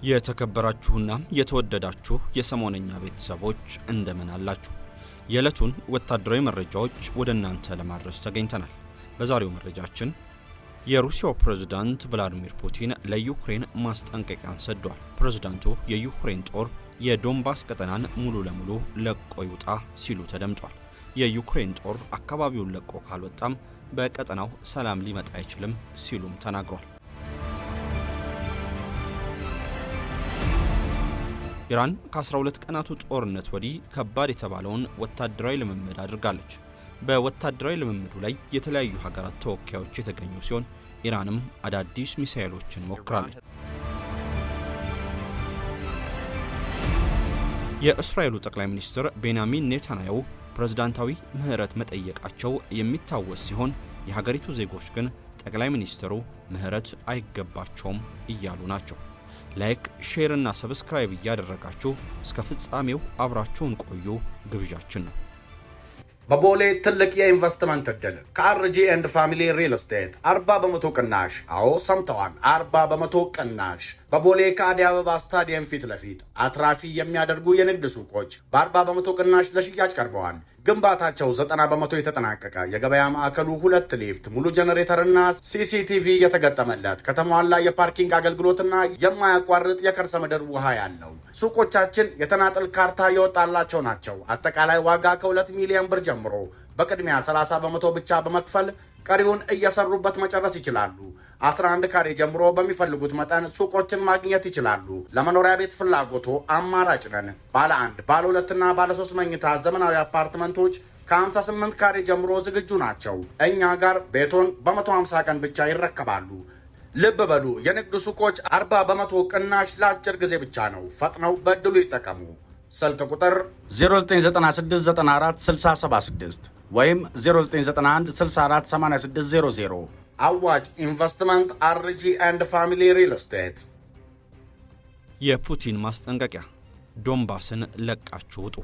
የተከበራችሁና የተወደዳችሁ የሰሞነኛ ቤተሰቦች እንደምን አላችሁ? የዕለቱን ወታደራዊ መረጃዎች ወደ እናንተ ለማድረስ ተገኝተናል። በዛሬው መረጃችን የሩሲያው ፕሬዝዳንት ቭላዲሚር ፑቲን ለዩክሬን ማስጠንቀቂያን ሰጥተዋል። ፕሬዝዳንቱ የዩክሬን ጦር የዶንባስ ቀጠናን ሙሉ ለሙሉ ለቆ ይውጣ ሲሉ ተደምጧል። የዩክሬን ጦር አካባቢውን ለቆ ካልወጣም በቀጠናው ሰላም ሊመጣ አይችልም ሲሉም ተናግሯል። ኢራን ከ12 ቀናቱ ጦርነት ወዲህ ከባድ የተባለውን ወታደራዊ ልምምድ አድርጋለች። በወታደራዊ ልምምዱ ላይ የተለያዩ ሀገራት ተወካዮች የተገኙ ሲሆን ኢራንም አዳዲስ ሚሳኤሎችን ሞክራለች። የእስራኤሉ ጠቅላይ ሚኒስትር ቤንያሚን ኔታንያሁ ፕሬዝዳንታዊ ምህረት መጠየቃቸው የሚታወስ ሲሆን የሀገሪቱ ዜጎች ግን ጠቅላይ ሚኒስትሩ ምህረት አይገባቸውም እያሉ ናቸው። ላይክ፣ ሼር እና ሰብስክራይብ እያደረጋችሁ እስከ ፍጻሜው አብራችሁን ቆዩ ግብዣችን ነው። በቦሌ ትልቅ የኢንቨስትመንት እድል ከአርጂ ኤንድ ፋሚሊ ሪል ስቴት 40 በመቶ ቅናሽ። አዎ ሰምተዋል፣ 40 በመቶ ቅናሽ በቦሌ ከአዲስ አበባ ስታዲየም ፊት ለፊት አትራፊ የሚያደርጉ የንግድ ሱቆች በ40 በመቶ ቅናሽ ለሽያጭ ቀርበዋል። ግንባታቸው 90 በመቶ የተጠናቀቀ የገበያ ማዕከሉ 2 ሊፍት፣ ሙሉ ጄኔሬተርና ሲሲቲቪ የተገጠመለት ከተሟላ የፓርኪንግ አገልግሎትና የማያቋርጥ የከርሰ ምድር ውሃ ያለው ሱቆቻችን የተናጠል ካርታ የወጣላቸው ናቸው። አጠቃላይ ዋጋ ከ2 ሚሊዮን ብር ጀምሮ በቅድሚያ 30 በመቶ ብቻ በመክፈል ቀሪውን እየሰሩበት መጨረስ ይችላሉ። 11 ካሬ ጀምሮ በሚፈልጉት መጠን ሱቆችን ማግኘት ይችላሉ። ለመኖሪያ ቤት ፍላጎቶ አማራጭ ነን። ባለ 1፣ ባለ 2 እና ባለ 3 መኝታ ዘመናዊ አፓርትመንቶች ከ58 ካሬ ጀምሮ ዝግጁ ናቸው። እኛ ጋር ቤቶን በ150 ቀን ብቻ ይረከባሉ። ልብ በሉ፣ የንግድ ሱቆች 40 በመቶ ቅናሽ ለአጭር ጊዜ ብቻ ነው። ፈጥነው በእድሉ ይጠቀሙ። ስልክ ቁጥር 0996946076 ወይም 0991648600። አዋጭ ኢንቨስትመንት አርጂ ኤንድ ፋሚሊ ሪል ስቴት። የፑቲን ማስጠንቀቂያ፣ ዶንባስን ለቃችሁ ውጡ።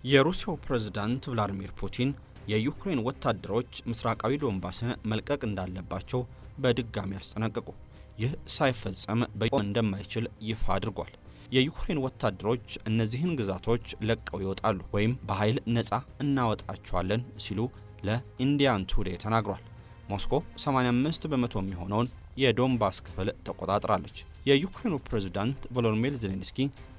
የሩሲያው ፕሬዝዳንት ቭላዲሚር ፑቲን የዩክሬን ወታደሮች ምስራቃዊ ዶንባስን መልቀቅ እንዳለባቸው በድጋሚ አስጠነቀቁ። ይህ ሳይፈጸም በቆም እንደማይችል ይፋ አድርጓል። የዩክሬን ወታደሮች እነዚህን ግዛቶች ለቀው ይወጣሉ ወይም በኃይል ነፃ እናወጣቸዋለን ሲሉ ለኢንዲያን ቱዴይ ተናግሯል። ሞስኮ 85 በመቶ የሚሆነውን የዶንባስ ክፍል ተቆጣጥራለች። የዩክሬኑ ፕሬዝዳንት ቮሎዲሚር ዜሌንስኪ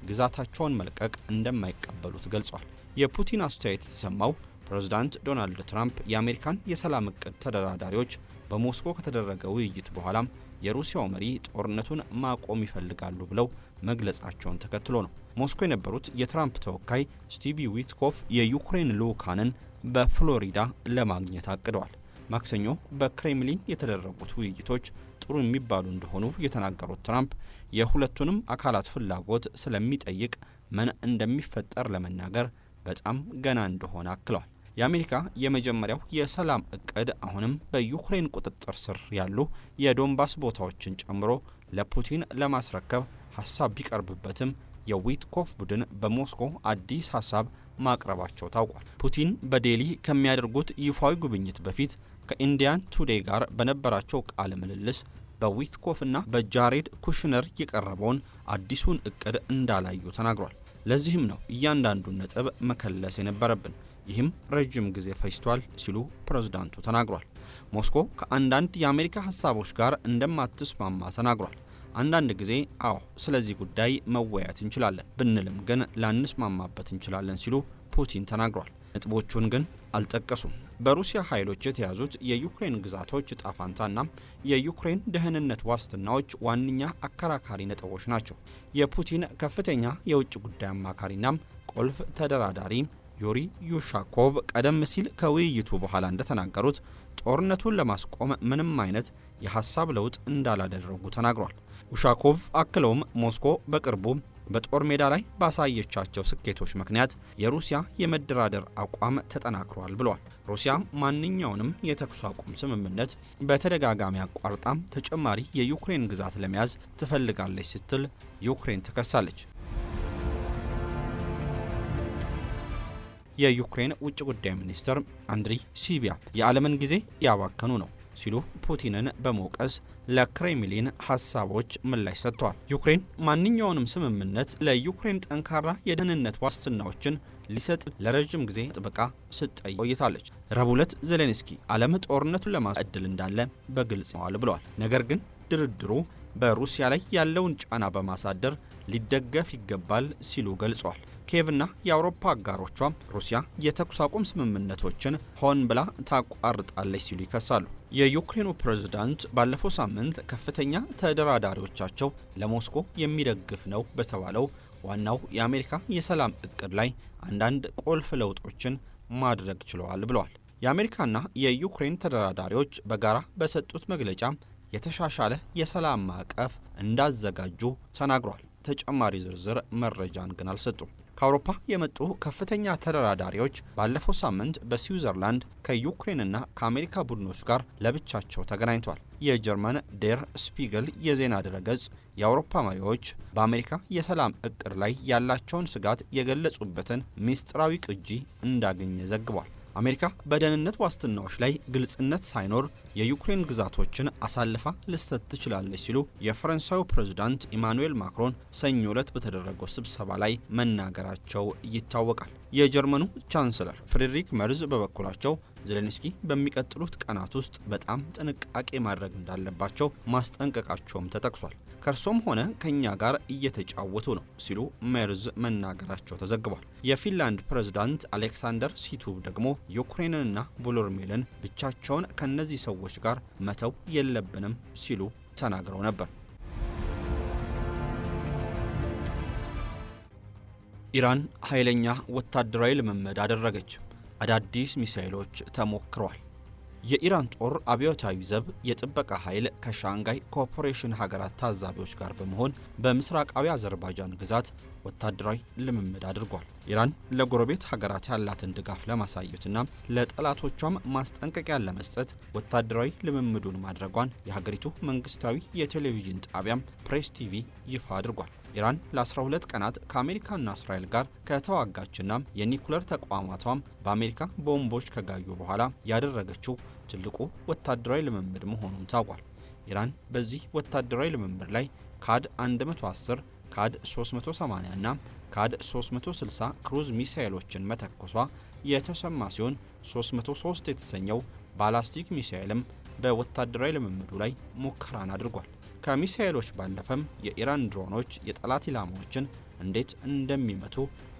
ግዛታቸውን መልቀቅ እንደማይቀበሉት ገልጿል። የፑቲን አስተያየት የተሰማው ፕሬዝዳንት ዶናልድ ትራምፕ የአሜሪካን የሰላም እቅድ ተደራዳሪዎች በሞስኮ ከተደረገ ውይይት በኋላም የሩሲያው መሪ ጦርነቱን ማቆም ይፈልጋሉ ብለው መግለጻቸውን ተከትሎ ነው። ሞስኮ የነበሩት የትራምፕ ተወካይ ስቲቪ ዊትኮፍ የዩክሬን ልዑካንን በፍሎሪዳ ለማግኘት አቅደዋል። ማክሰኞ በክሬምሊን የተደረጉት ውይይቶች ጥሩ የሚባሉ እንደሆኑ የተናገሩት ትራምፕ የሁለቱንም አካላት ፍላጎት ስለሚጠይቅ ምን እንደሚፈጠር ለመናገር በጣም ገና እንደሆነ አክለዋል። የአሜሪካ የመጀመሪያው የሰላም እቅድ አሁንም በዩክሬን ቁጥጥር ስር ያሉ የዶንባስ ቦታዎችን ጨምሮ ለፑቲን ለማስረከብ ሀሳብ ቢቀርብበትም የዊትኮፍ ቡድን በሞስኮ አዲስ ሀሳብ ማቅረባቸው ታውቋል። ፑቲን በዴሊ ከሚያደርጉት ይፋዊ ጉብኝት በፊት ከኢንዲያን ቱዴይ ጋር በነበራቸው ቃለ ምልልስ በዊትኮፍና በጃሬድ ኩሽነር የቀረበውን አዲሱን እቅድ እንዳላዩ ተናግሯል። ለዚህም ነው እያንዳንዱን ነጥብ መከለስ የነበረብን፣ ይህም ረጅም ጊዜ ፈጅቷል ሲሉ ፕሬዝዳንቱ ተናግሯል። ሞስኮ ከአንዳንድ የአሜሪካ ሀሳቦች ጋር እንደማትስማማ ተናግሯል። አንዳንድ ጊዜ አዎ ስለዚህ ጉዳይ መወያየት እንችላለን ብንልም ግን ላንስማማበት እንችላለን ሲሉ ፑቲን ተናግሯል። ነጥቦቹን ግን አልጠቀሱም። በሩሲያ ኃይሎች የተያዙት የዩክሬን ግዛቶች ዕጣ ፈንታና የዩክሬን ደህንነት ዋስትናዎች ዋነኛ አከራካሪ ነጥቦች ናቸው። የፑቲን ከፍተኛ የውጭ ጉዳይ አማካሪናም ቁልፍ ተደራዳሪ ዩሪ ዩሻኮቭ ቀደም ሲል ከውይይቱ በኋላ እንደተናገሩት ጦርነቱን ለማስቆም ምንም አይነት የሐሳብ ለውጥ እንዳላደረጉ ተናግሯል። ዩሻኮቭ አክለውም ሞስኮ በቅርቡ በጦር ሜዳ ላይ ባሳየቻቸው ስኬቶች ምክንያት የሩሲያ የመደራደር አቋም ተጠናክሯል ብለዋል። ሩሲያ ማንኛውንም የተኩስ አቁም ስምምነት በተደጋጋሚ አቋርጣም ተጨማሪ የዩክሬን ግዛት ለመያዝ ትፈልጋለች ስትል ዩክሬን ትከሳለች። የዩክሬን ውጭ ጉዳይ ሚኒስትር አንድሪ ሲቢያ የዓለምን ጊዜ ያባከኑ ነው፣ ሲሉ ፑቲንን በመውቀስ ለክሬምሊን ሀሳቦች ምላሽ ሰጥተዋል። ዩክሬን ማንኛውንም ስምምነት ለዩክሬን ጠንካራ የደህንነት ዋስትናዎችን ሊሰጥ ለረጅም ጊዜ ጥብቃ ስትጠይቅ ቆይታለች። ረቡዕ ዕለት ዜሌንስኪ ዓለም ጦርነቱን ለማስቀጠል እንዳለ በግልጽ ነዋል ብለዋል። ነገር ግን ድርድሩ በሩሲያ ላይ ያለውን ጫና በማሳደር ሊደገፍ ይገባል ሲሉ ገልጸዋል። ኪየቭና የአውሮፓ አጋሮቿም ሩሲያ የተኩስ አቁም ስምምነቶችን ሆን ብላ ታቋርጣለች ሲሉ ይከሳሉ። የዩክሬኑ ፕሬዝዳንት ባለፈው ሳምንት ከፍተኛ ተደራዳሪዎቻቸው ለሞስኮ የሚደግፍ ነው በተባለው ዋናው የአሜሪካ የሰላም እቅድ ላይ አንዳንድ ቁልፍ ለውጦችን ማድረግ ችለዋል ብለዋል። የአሜሪካና የዩክሬን ተደራዳሪዎች በጋራ በሰጡት መግለጫ የተሻሻለ የሰላም ማዕቀፍ እንዳዘጋጁ ተናግሯል። ተጨማሪ ዝርዝር መረጃን ግን አልሰጡም። ከአውሮፓ የመጡ ከፍተኛ ተደራዳሪዎች ባለፈው ሳምንት በስዊዘርላንድ ከዩክሬንና ከአሜሪካ ቡድኖች ጋር ለብቻቸው ተገናኝተዋል። የጀርመን ዴር ስፒግል የዜና ድረገጽ የአውሮፓ መሪዎች በአሜሪካ የሰላም እቅድ ላይ ያላቸውን ስጋት የገለጹበትን ሚስጥራዊ ቅጂ እንዳገኘ ዘግቧል። አሜሪካ በደህንነት ዋስትናዎች ላይ ግልጽነት ሳይኖር የዩክሬን ግዛቶችን አሳልፋ ልትሰጥ ትችላለች ሲሉ የፈረንሳዩ ፕሬዝዳንት ኢማኑኤል ማክሮን ሰኞ ዕለት በተደረገው ስብሰባ ላይ መናገራቸው ይታወቃል። የጀርመኑ ቻንስለር ፍሬድሪክ መርዝ በበኩላቸው ዜሌንስኪ በሚቀጥሉት ቀናት ውስጥ በጣም ጥንቃቄ ማድረግ እንዳለባቸው ማስጠንቀቃቸውም ተጠቅሷል። ከእርሶም ሆነ ከኛ ጋር እየተጫወቱ ነው ሲሉ ሜርዝ መናገራቸው ተዘግቧል። የፊንላንድ ፕሬዝዳንት አሌክሳንደር ሲቱብ ደግሞ ዩክሬንንና ቮሎዲሚርን ብቻቸውን ከነዚህ ሰዎች ጋር መተው የለብንም ሲሉ ተናግረው ነበር። ኢራን ኃይለኛ ወታደራዊ ልምምድ አደረገች። አዳዲስ ሚሳኤሎች ተሞክረዋል። የኢራን ጦር አብዮታዊ ዘብ የጥበቃ ኃይል ከሻንጋይ ኮኦፐሬሽን ሀገራት ታዛቢዎች ጋር በመሆን በምስራቃዊ አዘርባይጃን ግዛት ወታደራዊ ልምምድ አድርጓል። ኢራን ለጎረቤት ሀገራት ያላትን ድጋፍ ለማሳየትና ለጠላቶቿም ማስጠንቀቂያ ለመስጠት ወታደራዊ ልምምዱን ማድረጓን የሀገሪቱ መንግስታዊ የቴሌቪዥን ጣቢያም ፕሬስ ቲቪ ይፋ አድርጓል። ኢራን ለ12 ቀናት ከአሜሪካና እስራኤል ጋር ከተዋጋችና የኒኩለር ተቋማቷም በአሜሪካ ቦምቦች ከጋዩ በኋላ ያደረገችው ትልቁ ወታደራዊ ልምምድ መሆኑን ታውቋል። ኢራን በዚህ ወታደራዊ ልምምድ ላይ ካድ 110፣ ካድ 380 እና ካድ 360 ክሩዝ ሚሳኤሎችን መተኮሷ የተሰማ ሲሆን 303 የተሰኘው ባላስቲክ ሚሳኤልም በወታደራዊ ልምምዱ ላይ ሙከራን አድርጓል። ከሚሳኤሎች ባለፈም የኢራን ድሮኖች የጠላት ኢላማዎችን እንዴት እንደሚመቱ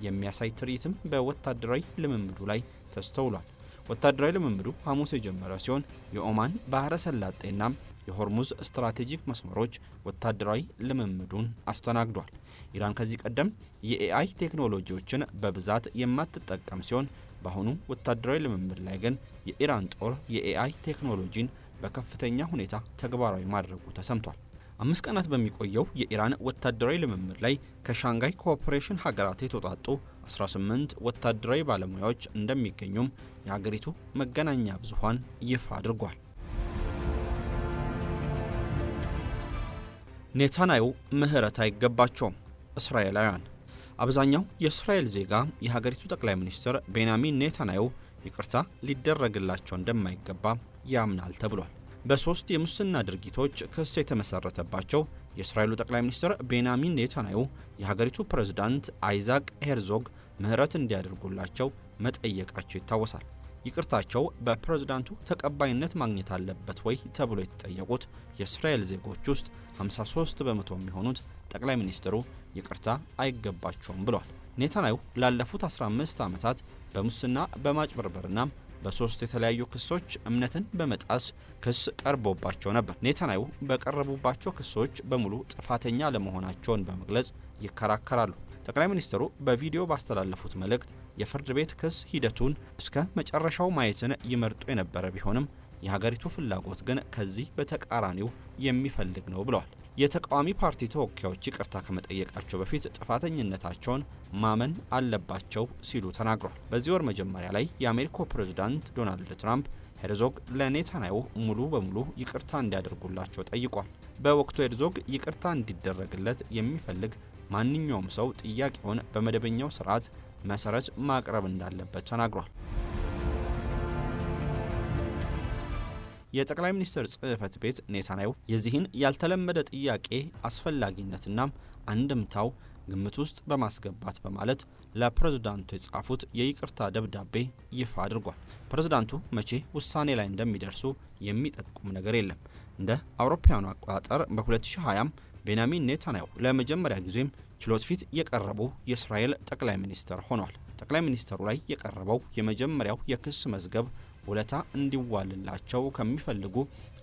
የሚያሳይ ትርኢትም በወታደራዊ ልምምዱ ላይ ተስተውሏል። ወታደራዊ ልምምዱ ሐሙስ የጀመረ ሲሆን የኦማን ባህረ ሰላጤና የሆርሙዝ ስትራቴጂክ መስመሮች ወታደራዊ ልምምዱን አስተናግዷል። ኢራን ከዚህ ቀደም የኤአይ ቴክኖሎጂዎችን በብዛት የማትጠቀም ሲሆን በአሁኑ ወታደራዊ ልምምድ ላይ ግን የኢራን ጦር የኤአይ ቴክኖሎጂን በከፍተኛ ሁኔታ ተግባራዊ ማድረጉ ተሰምቷል። 5 ቀናት በሚቆየው የኢራን ወታደራዊ ልምምድ ላይ ከሻንጋይ ኮኦፐሬሽን ሀገራት የተውጣጡ 18 ወታደራዊ ባለሙያዎች እንደሚገኙም የሀገሪቱ መገናኛ ብዙሃን ይፋ አድርጓል። ኔታንያሁ ምህረት አይገባቸውም። እስራኤላውያን አብዛኛው የእስራኤል ዜጋ የሀገሪቱ ጠቅላይ ሚኒስትር ቤንያሚን ኔታንያሁ ይቅርታ ሊደረግላቸው እንደማይገባ ያምናል ተብሏል። በሶስት የሙስና ድርጊቶች ክስ የተመሰረተባቸው የእስራኤሉ ጠቅላይ ሚኒስትር ቤንያሚን ኔታንያሁ የሀገሪቱ ፕሬዝዳንት አይዛክ ሄርዞግ ምህረት እንዲያደርጉላቸው መጠየቃቸው ይታወሳል። ይቅርታቸው በፕሬዝዳንቱ ተቀባይነት ማግኘት አለበት ወይ ተብሎ የተጠየቁት የእስራኤል ዜጎች ውስጥ 53 በመቶ የሚሆኑት ጠቅላይ ሚኒስትሩ ይቅርታ አይገባቸውም ብለዋል። ኔታንያሁ ላለፉት 15 ዓመታት በሙስና በማጭበርበርና በሶስት የተለያዩ ክሶች እምነትን በመጣስ ክስ ቀርቦባቸው ነበር። ኔታንያሁ በቀረቡባቸው ክሶች በሙሉ ጥፋተኛ ለመሆናቸውን በመግለጽ ይከራከራሉ። ጠቅላይ ሚኒስትሩ በቪዲዮ ባስተላለፉት መልእክት የፍርድ ቤት ክስ ሂደቱን እስከ መጨረሻው ማየትን ይመርጡ የነበረ ቢሆንም የሀገሪቱ ፍላጎት ግን ከዚህ በተቃራኒው የሚፈልግ ነው ብለዋል። የተቃዋሚ ፓርቲ ተወካዮች ይቅርታ ከመጠየቃቸው በፊት ጥፋተኝነታቸውን ማመን አለባቸው ሲሉ ተናግሯል። በዚህ ወር መጀመሪያ ላይ የአሜሪካው ፕሬዝዳንት ዶናልድ ትራምፕ ሄርዞግ ለኔታንያሁ ሙሉ በሙሉ ይቅርታ እንዲያደርጉላቸው ጠይቋል። በወቅቱ ሄርዞግ ይቅርታ እንዲደረግለት የሚፈልግ ማንኛውም ሰው ጥያቄውን በመደበኛው ስርዓት መሰረት ማቅረብ እንዳለበት ተናግሯል። የጠቅላይ ሚኒስትር ጽሕፈት ቤት ኔታንያሁ የዚህን ያልተለመደ ጥያቄ አስፈላጊነትና አንድምታው ግምት ውስጥ በማስገባት በማለት ለፕሬዝዳንቱ የጻፉት የይቅርታ ደብዳቤ ይፋ አድርጓል። ፕሬዝዳንቱ መቼ ውሳኔ ላይ እንደሚደርሱ የሚጠቁም ነገር የለም። እንደ አውሮፓውያኑ አቆጣጠር በ2020 ቤንያሚን ኔታንያሁ ለመጀመሪያ ጊዜም ችሎት ፊት የቀረቡ የእስራኤል ጠቅላይ ሚኒስትር ሆኗል። ጠቅላይ ሚኒስትሩ ላይ የቀረበው የመጀመሪያው የክስ መዝገብ ውለታ እንዲዋልላቸው ከሚፈልጉ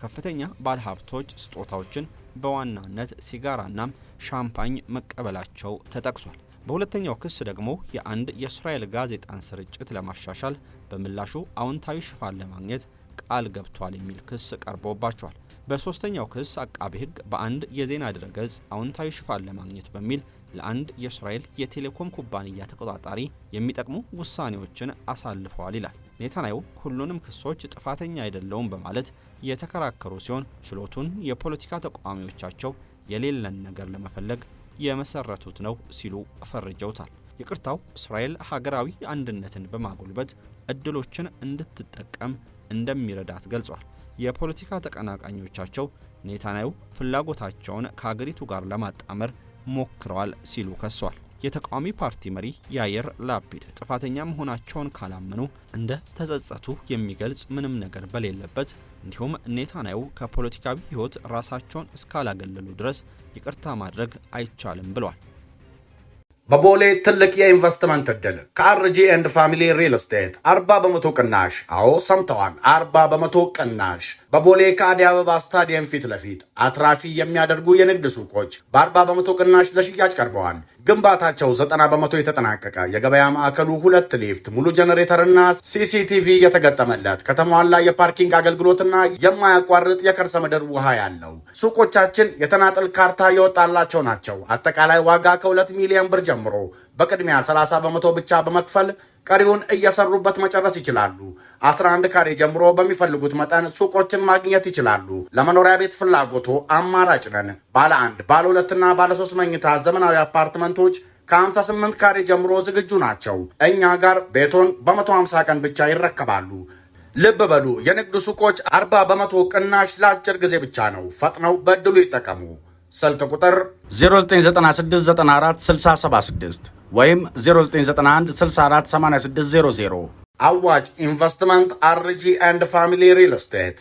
ከፍተኛ ባለሀብቶች ስጦታዎችን በዋናነት ሲጋራና ሻምፓኝ መቀበላቸው ተጠቅሷል። በሁለተኛው ክስ ደግሞ የአንድ የእስራኤል ጋዜጣን ስርጭት ለማሻሻል በምላሹ አዎንታዊ ሽፋን ለማግኘት ቃል ገብቷል የሚል ክስ ቀርቦባቸዋል። በሶስተኛው ክስ አቃቤ ሕግ በአንድ የዜና ድረገጽ አዎንታዊ ሽፋን ለማግኘት በሚል ለአንድ የእስራኤል የቴሌኮም ኩባንያ ተቆጣጣሪ የሚጠቅሙ ውሳኔዎችን አሳልፈዋል ይላል። ኔታንያሁ ሁሉንም ክሶች ጥፋተኛ አይደለውም በማለት የተከራከሩ ሲሆን ችሎቱን የፖለቲካ ተቃዋሚዎቻቸው የሌለን ነገር ለመፈለግ የመሰረቱት ነው ሲሉ ፈርጀውታል። ይቅርታው እስራኤል ሀገራዊ አንድነትን በማጎልበት እድሎችን እንድትጠቀም እንደሚረዳት ገልጿል። የፖለቲካ ተቀናቃኞቻቸው ኔታንያሁ ፍላጎታቸውን ከሀገሪቱ ጋር ለማጣመር ሞክረዋል ሲሉ ከሷል። የተቃዋሚ ፓርቲ መሪ ያየር ላፒድ ጥፋተኛ መሆናቸውን ካላመኑ እንደ ተጸጸቱ የሚገልጽ ምንም ነገር በሌለበት እንዲሁም ኔታንያሁ ከፖለቲካዊ ሕይወት ራሳቸውን እስካላገለሉ ድረስ ይቅርታ ማድረግ አይቻልም ብለዋል። በቦሌ ትልቅ የኢንቨስትመንት እድል ከአርጂ ኤንድ ፋሚሊ ሪል ስቴት 40% ቅናሽ። አዎ ሰምተዋል፣ 40% ቅናሽ። በቦሌ ከአዲስ አበባ ስታዲየም ፊት ለፊት አትራፊ የሚያደርጉ የንግድ ሱቆች በ40% ቅናሽ ለሽያጭ ቀርበዋል። ግንባታቸው 90% የተጠናቀቀ የገበያ ማዕከሉ 2 ሊፍት፣ ሙሉ ጄኔሬተርና ሲሲቲቪ የተገጠመለት ከተሟላ የፓርኪንግ አገልግሎትና የማያቋርጥ የከርሰ ምድር ውሃ ያለው ሱቆቻችን የተናጠል ካርታ የወጣላቸው ናቸው። አጠቃላይ ዋጋ ከ2 ሚሊዮን ብር ጀምሮ በቅድሚያ 30% ብቻ በመክፈል ቀሪውን እየሰሩበት መጨረስ ይችላሉ። 11 ካሬ ጀምሮ በሚፈልጉት መጠን ሱቆችን ማግኘት ይችላሉ። ለመኖሪያ ቤት ፍላጎቶ አማራጭ ነን። ባለ 1፣ ባለ 2 እና ባለ 3 መኝታ ዘመናዊ አፓርትመንቶች ከ58 ካሬ ጀምሮ ዝግጁ ናቸው። እኛ ጋር ቤቶን በ150 ቀን ብቻ ይረከባሉ። ልብ በሉ፣ የንግድ ሱቆች 40% ቅናሽ ለአጭር ጊዜ ብቻ ነው። ፈጥነው በእድሉ ይጠቀሙ። ስልክ ቁጥር 0996946076 ወይም 0991648600። አዋጭ ኢንቨስትመንት አርጂ ኤንድ ፋሚሊ ሪል ስቴት